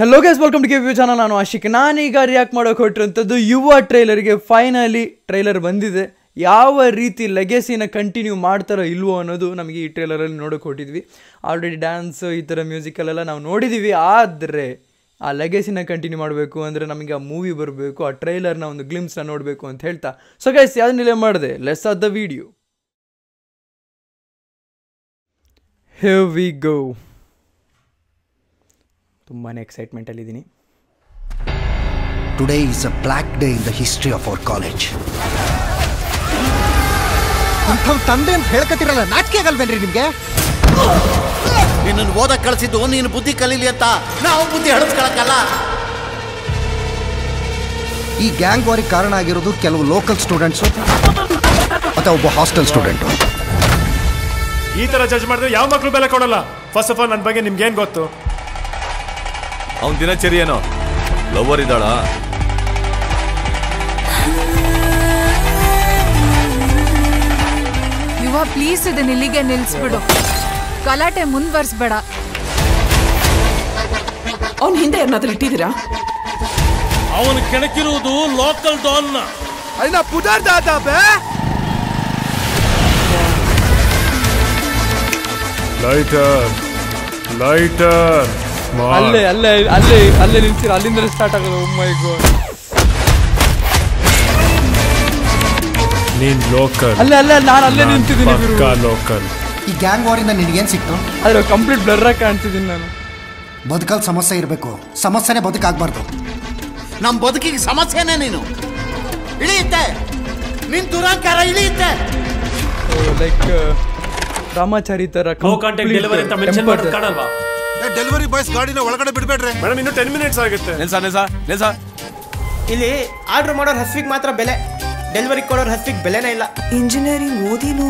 Hello guys, welcome to KVU channel. ನಾನು ಆಶಿಕ್. ನಾನೀಗ react ಮಾಡೋಕೆ ಹೊರಟಿರುವಂಥದ್ದು ಯುವ ಟ್ರೈಲರ್ಗೆ. ಫೈನಲಿ ಟ್ರೈಲರ್ ಬಂದಿದೆ. ಯಾವ ರೀತಿ ಲೆಗೆಸಿನ ಕಂಟಿನ್ಯೂ ಮಾಡ್ತಾರೋ ಇಲ್ವೋ ಅನ್ನೋದು ನಮಗೆ ಈ ಟ್ರೈಲರಲ್ಲಿ ನೋಡೋಕೆ ಹೊಟ್ಟಿದ್ವಿ. ಆಲ್ರೆಡಿ ಡ್ಯಾನ್ಸ್ ಈ ಥರ ಮ್ಯೂಸಿಕಲ್ಲೆಲ್ಲ ನಾವು ನೋಡಿದ್ದೀವಿ. ಆದರೆ ಆ ಲೆಗೆಸಿನ ಕಂಟಿನ್ಯೂ ಮಾಡಬೇಕು ಅಂದರೆ ನಮಗೆ ಆ ಮೂವಿ ಬರಬೇಕು, ಆ ಟ್ರೈಲರ್ನ ಒಂದು ಗ್ಲಿಮ್ಸ್ನ ನೋಡಬೇಕು ಅಂತ ಹೇಳ್ತಾ. ಸೊ ಗೈಸ್, ಯಾವ್ದನ್ನೆಲ್ಲ ಮಾಡಿದೆ, let's start the video. Here we go. ತುಂಬಾ ಎಕ್ಸೈಟ್ಮೆಂಟಲ್ಲಿದ್ದೀನಿ. Today is a black day in the history of our college. ತಂದೆ ಅಂತ ಹೇಳ್ಕತ್ತಿರಲ್ಲ, ನಾಚಿಕೆ ಆಗಲ್ವೇನ್ರಿ ನಿಮ್ಗೆ? ನಿನ್ನನ್ನು ಓದಕ್ಕೆ ಕಳಿಸಿದ್ದು ನೀನು ಬುದ್ಧಿ ಕಲೀಲಿ ಅಂತ. ನಾವು ಬುದ್ಧಿ ಹಳಸ್ಕೊಳಕ್ಕಲ್ಲ. ಈ ಗ್ಯಾಂಗ್ ವಾರಿಗೆ ಕಾರಣ ಆಗಿರೋದು ಕೆಲವು ಲೋಕಲ್ ಸ್ಟೂಡೆಂಟ್ಸು ಅಥವಾ ಒಬ್ಬ ಹಾಸ್ಟೆಲ್ ಸ್ಟೂಡೆಂಟು. ಈ ತರ ಜಡ್ಜ್ ಮಾಡಿದ್ರೆ ಯಾವ ಮಕ್ಕಳು ಬೆಲೆ ಕೊಡಲ್ಲ. ಫಸ್ಟ್ ಆಫ್ ಆಲ್ ನನ್ನ ಬಗ್ಗೆ ನಿಮ್ಗೇನು ಗೊತ್ತು? ಅವನ ದಿನಚರಿ ಏನೋ, ಲವರ್ ಇದ್ದಾಳ? ಯುವ, ಪ್ಲೀಸ್ ಇದನ್ನ ಇಲ್ಲಿಗೆ ನಿಲ್ಸ್ಬಿಡು. ಗಲಾಟೆ ಮುಂದುವರ್ಸ್ಬೇಡ. ಅವನ ಹಿಂದೆ ಏನಾದ್ರೂ ಇಟ್ಟಿದ್ದೀರಾ? ಅವನು ಕೆಣಕಿರುವುದು ಲೋಕಲ್ ಡಾನ್ನ. ಅದನ್ನ ಪುದಾರ್ದಾಬೆ ಲೈಟರ್ ಲೈಟರ್. ಅಲ್ಲೇ ಅಲ್ಲೇ ಅಲ್ಲೇ ಅಲ್ಲೇ ನಿಲ್ಸಿರ, ಅಲ್ಲಿಂದ ಸ್ಟಾರ್ಟ್ ಆಗೋದು. ಓ ಮೈ ಗಾಡ್. ನೀನ್ ಲೋಕಲ್. ಅಲ್ಲೇ ಅಲ್ಲೇ ನಾನು ಅಲ್ಲೇ ನಿಂತಿದ್ದೀನಿ. ಲೋಕಲ್. ಈ ಗ್ಯಾಂಗ್ ವಾರಿಂದ ನಿನಗೇನು ಸಿಕ್ತು? ಆದರೆ ಕಂಪ್ಲೀಟ್ ಬ್ಲರ್ ಆಗಿ ಕಾಣ್ತಿದ್ದೀನಿ ನಾನು. ಬದುಕಲ್ಲಿ ಸಮಸ್ಯೆ ಇರಬೇಕು, ಸಮಸ್ಯೆನೇ ಬದುಕಾಗಬಾರ್ದು. ನಮ್ಮ ಬದುಕಿಗೆ ಸಮಸ್ಯೆನೇ ನೀನು. ಇಳಿಯುತ್ತೆ ನಿನ್ ದುರಾಂಕಾರ, ಇಳಿಯುತ್ತೆ. ಲೈಕ್ ರಾಮಾಚಾರಿ ತರ ಡೆಲಿವರಿ ಬಾಯ್ಸ್ ಗಾಡಿನ ಒಳಗಡೆ ಬಿಡಬೇಡ್ರಿ ಮೇಡಮ್. ಇನ್ನು 10 minutes ಆಗುತ್ತೆ. ಇಲ್ಲಿ ಆರ್ಡರ್ ಮಾಡೋರ್ ಹಸ್ವಿಗೆ ಮಾತ್ರ ಬೆಲೆ, ಡೆಲಿವರಿ ಕೊಡೋರ್ ಹಸ್ವಿಗೆ ಬೆಲೆನೇ ಇಲ್ಲ. ಇಂಜಿನಿಯರಿಂಗ್ ಓದಿನು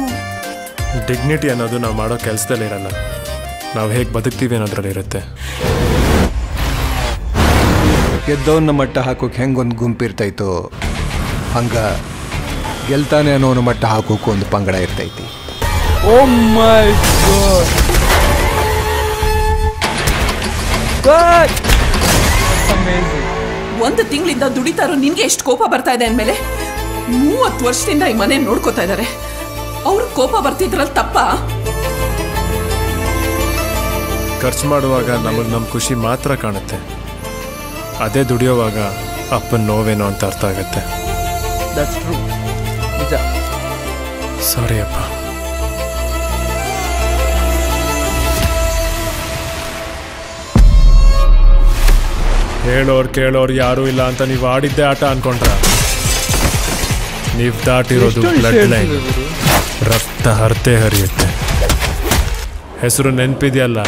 ಡಿಗ್ನಿಟಿ ಅನ್ನೋದು ನಾವು ಮಾಡೋ ಕೆಲಸದಲ್ಲಿ ಇರಲ್ಲ, ನಾವು ಹೇಗೆ ಬದುಕ್ತೀವಿ ಅನ್ನೋದ್ರಲ್ಲಿ ಇರುತ್ತೆ. ಗೆದ್ದವನ್ನ ಮಟ್ಟ ಹಾಕೋಕೆ ಹೆಂಗೊಂದು ಗುಂಪಿರ್ತೈತೋ ಹಂಗ ಗೆಲ್ತಾನೆ ಅನ್ನೋನು ಮಟ್ಟ ಹಾಕೋಕೆ ಒಂದು ಪಂಗಡ ಇರ್ತೈತಿ. ಓ ಮೈ ಗಾಡ್, ಅಮೇಜಿಂಗ್. ಒಂದು ತಿಂಗಳಿಂದ ದುಡಿತಾರೋ ನಿನ್ಗೆ ಎಷ್ಟು ಕೋಪ ಬರ್ತಾ ಇದೆ ಅಂದಮೇಲೆ 30 ವರ್ಷದಿಂದ ಈ ಮನೆ ನೋಡ್ಕೋತಾ ಇದ್ದಾರೆ. ಅವ್ರ ಕೋಪ ಬರ್ತಿದ್ರಲ್ಲಿ ತಪ್ಪ? ಖರ್ಚು ಮಾಡುವಾಗ ನಮಗೆ ನಮ್ಮ ಖುಷಿ ಮಾತ್ರ ಕಾಣುತ್ತೆ, ಅದೇ ದುಡಿಯೋವಾಗ ಅಪ್ಪನ ನೋವೇನೋ ಅಂತ ಅರ್ಥ ಆಗುತ್ತೆ. ದಟ್ಸ್ ಟ್ರೂ, ನಿಜ. ಸಾರಿ ಅಪ್ಪ. ಹೇಳೋರು ಕೇಳೋರು ಯಾರೂ ಇಲ್ಲ ಅಂತ ನೀವು ಆಡಿದ್ದೆ ಆಟ ಅನ್ಕೊಂಡ್ರ? ನೀವು ದಾಟಿರೋದು ಬ್ಲಡ್ ಲೈನ್. ರಕ್ತ ಹರಿತೆ ಹರಿಯುತ್ತೆ. ಹೆಸರು ನೆನಪಿದೆಯಲ್ಲ?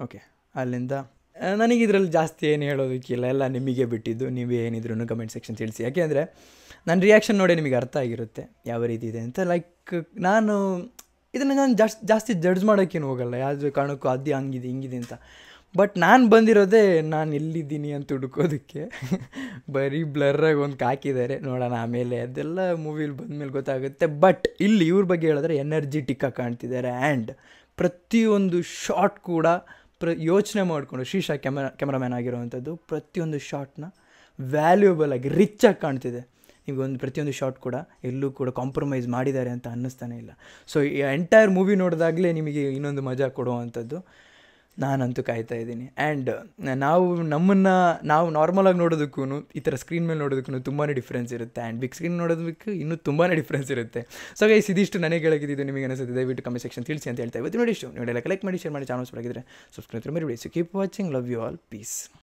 ಓಕೆ, ಅಲ್ಲಿಂದ ನನಗೆ ಇದರಲ್ಲಿ ಜಾಸ್ತಿ ಏನು ಹೇಳೋದಕ್ಕಿಲ್ಲ, ಎಲ್ಲ ನಿಮಗೆ ಬಿಟ್ಟಿದ್ದು. ನೀವು ಏನಿದ್ರು ಕಮೆಂಟ್ ಸೆಕ್ಷನ್ ತಿಳಿಸಿ. ಯಾಕೆಂದರೆ ನನ್ನ ರಿಯಾಕ್ಷನ್ ನೋಡಿ ನಿಮಗೆ ಅರ್ಥ ಆಗಿರುತ್ತೆ ಯಾವ ರೀತಿ ಇದೆ ಅಂತ. ಲೈಕ್ ನಾನು ಇದನ್ನು ಜಾಸ್ತಿ ಜಡ್ಜ್ ಮಾಡೋಕ್ಕೇನು ಹೋಗಲ್ಲ, ಯಾವುದೇ ಕಾರಣಕ್ಕೂ ಅದು ಹಂಗಿದೆ ಹಿಂಗಿದೆ ಅಂತ. ಬಟ್ ನಾನು ಬಂದಿರೋದೇ ನಾನು ಎಲ್ಲಿದ್ದೀನಿ ಅಂತ ಹುಡುಕೋದಕ್ಕೆ. ಬರೀ ಬ್ಲರ್ರಾಗಿ ಒಂದು ಹಾಕಿದ್ದಾರೆ, ನೋಡೋಣ ಆಮೇಲೆ ಅದೆಲ್ಲ ಮೂವಿಲಿ ಬಂದಮೇಲೆ ಗೊತ್ತಾಗುತ್ತೆ. ಬಟ್ ಇಲ್ಲಿ ಇವ್ರ ಬಗ್ಗೆ ಹೇಳಿದ್ರೆ ಎನರ್ಜಿಟಿಕ್ಕಾಗಿ ಕಾಣ್ತಿದ್ದಾರೆ. ಆ್ಯಂಡ್ ಪ್ರತಿಯೊಂದು ಶಾಟ್ ಕೂಡ ಯೋಚನೆ ಮಾಡಿಕೊಂಡು ಶ್ರೀಶಾ ಕ್ಯಾಮ್ರಾಮ್ಯಾನ್ ಆಗಿರೋವಂಥದ್ದು ಪ್ರತಿಯೊಂದು ಶಾಟ್ನ ವ್ಯಾಲ್ಯೂಬಲ್ ಆಗಿ ರಿಚಾಗಿ ಕಾಣ್ತಿದೆ. ನಿಮಗೊಂದು ಪ್ರತಿಯೊಂದು ಶಾಟ್ ಕೂಡ ಎಲ್ಲೂ ಕೂಡ ಕಾಂಪ್ರಮೈಸ್ ಮಾಡಿದ್ದಾರೆ ಅಂತ ಅನ್ನಿಸ್ತಾನೆ ಇಲ್ಲ. ಸೊ ಈ ಎಂಟೈರ್ ಮೂವಿ ನೋಡಿದಾಗಲೇ ನಿಮಗೆ ಇನ್ನೊಂದು ಮಜಾ ಕೊಡುವಂಥದ್ದು. ನಾನಂತೂ ಕಾಯ್ತಾ ಇದ್ದೀನಿ. ಆ್ಯಂಡ್ ನಾವು ನಾರ್ಮಲಾಗಿ ನೋಡೋದಕ್ಕೂ ಈ ಥರ ಸ್ಕ್ರೀನ್ ಮೇಲೆ ನೋಡೋದಕ್ಕೂ ತುಂಬಾ ಡಿಫ್ರೆನ್ಸ್ ಇರುತ್ತೆ. ಆ್ಯಂಡ್ ಬಿಗ್ ಸ್ಕ್ರೀನ್ ನೋಡೋದಕ್ಕೆ ಇನ್ನೂ ತುಂಬಾ ಡಿಫ್ರೆನ್ಸ್ ಇರುತ್ತೆ. ಸೊ ಗೈಸ್, ಇದಿಷ್ಟು ನನಗೆ ಹೇಳೋಕ್ಕಿದ್ದು. ನಿಮಗೆ ಅನಿಸುತ್ತೆ ದಯವಿಟ್ಟು ಕಮೆಂಟ್ ಸೆಕ್ಷನ್ ತಿಳಿಸಿ ಅಂತ ಹೇಳ್ತಾ ಇವತ್ತು ನೋಡಿ ಇಷ್ಟು. ನೀವೆಲ್ಲ ಲೈಕ್ ಮಾಡಿ, ಶೇರ್ ಮಾಡಿ, ಚಾನಲ್ ಆಗಿದ್ರೆ ಸಬ್ಸ್ಕ್ರೈಬ್ ಮಾಡಿ. Keep watching. Love you all. Piece.